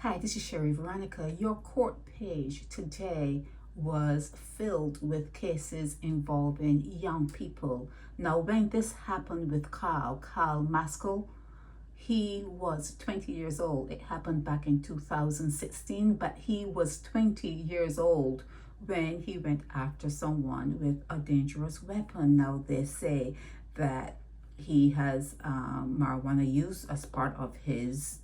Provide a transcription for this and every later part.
Hi, this is Sherry Veronica. Your court page today was filled with cases involving young people. Now, when this happened with Kyle Mascoll, he was 20 years old. It happened back in 2016, but he was 20 years old when he went after someone with a dangerous weapon. Now, they say that he has marijuana use as part of his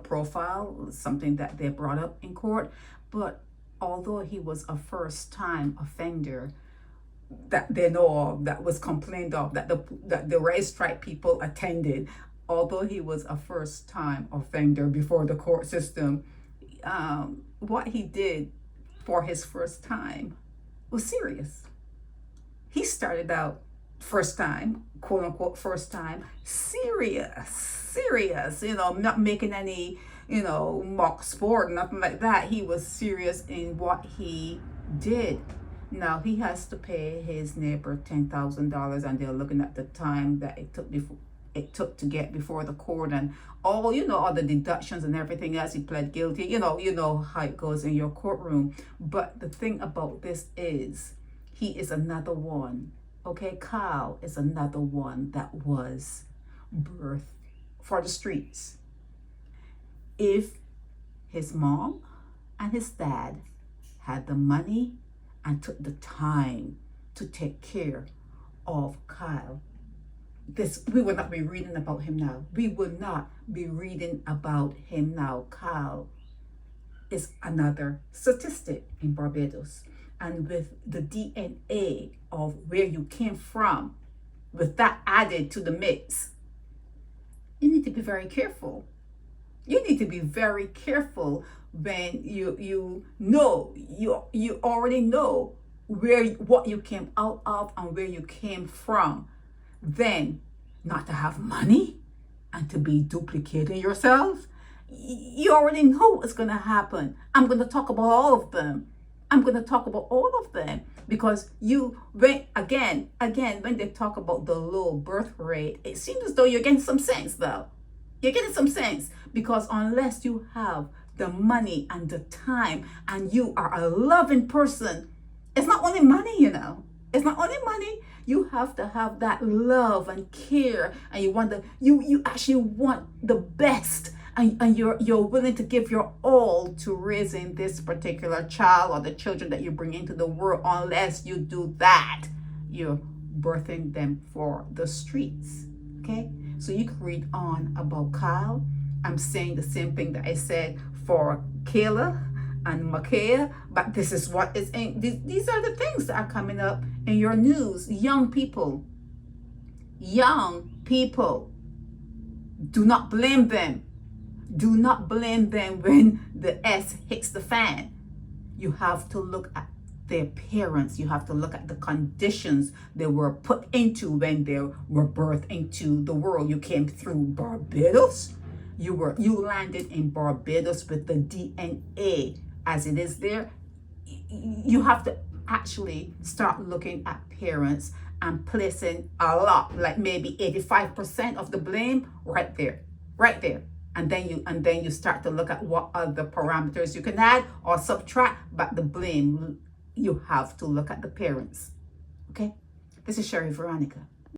profile, something that they brought up in court. But although he was a first-time offender that they know of, that was complained of, that the Red Stripe people attended, although he was a first-time offender before the court system, what he did for his first time was serious. He started out first time, quote unquote, first time, serious, not making any, mock sport, nothing like that. He was serious in what he did. Now he has to pay his neighbor $10,000, and they're looking at the time that it took to get before the court, and all the deductions and everything else. He pled guilty. You know how it goes in your courtroom. But the thing about this is, he is another one. Okay, Kyle is another one that was birthed for the streets. If his mom and his dad had the money and took the time to take care of Kyle, we would not be reading about him now. We would not be reading about him now. Kyle is another statistic in Barbados. And with the DNA of where you came from, with that added to the mix, you need to be very careful. You need to be very careful when you already know what you came out of and where you came from. Then not to have money and to be duplicating yourself. You already know what's going to happen. I'm going to talk about all of them. Because when they talk about the low birth rate, it seems as though you're getting some sense, though. You're getting some sense, because unless you have the money and the time and you are a loving person, it's not only money, It's not only money. You have to have that love and care, and you actually want the best. And you're willing to give your all to raising this particular child or the children that you bring into the world. Unless you do that, you're birthing them for the streets. Okay? So you can read on about Kyle. I'm saying the same thing that I said for Kayla and Makaya, but this is what is in these are the things that are coming up in your news. Young people, do not blame them. Do not blame them when the S hits the fan. You have to look at their parents. You have to look at the conditions they were put into when they were birthed into the world. You came through Barbados. You landed in Barbados with the DNA as it is there. You have to actually start looking at parents and placing a lot, like maybe 85% of the blame right there. And then you start to look at what other parameters you can add or subtract, but the blame, you have to look at the parents. Okay? This is Sherry Veronica.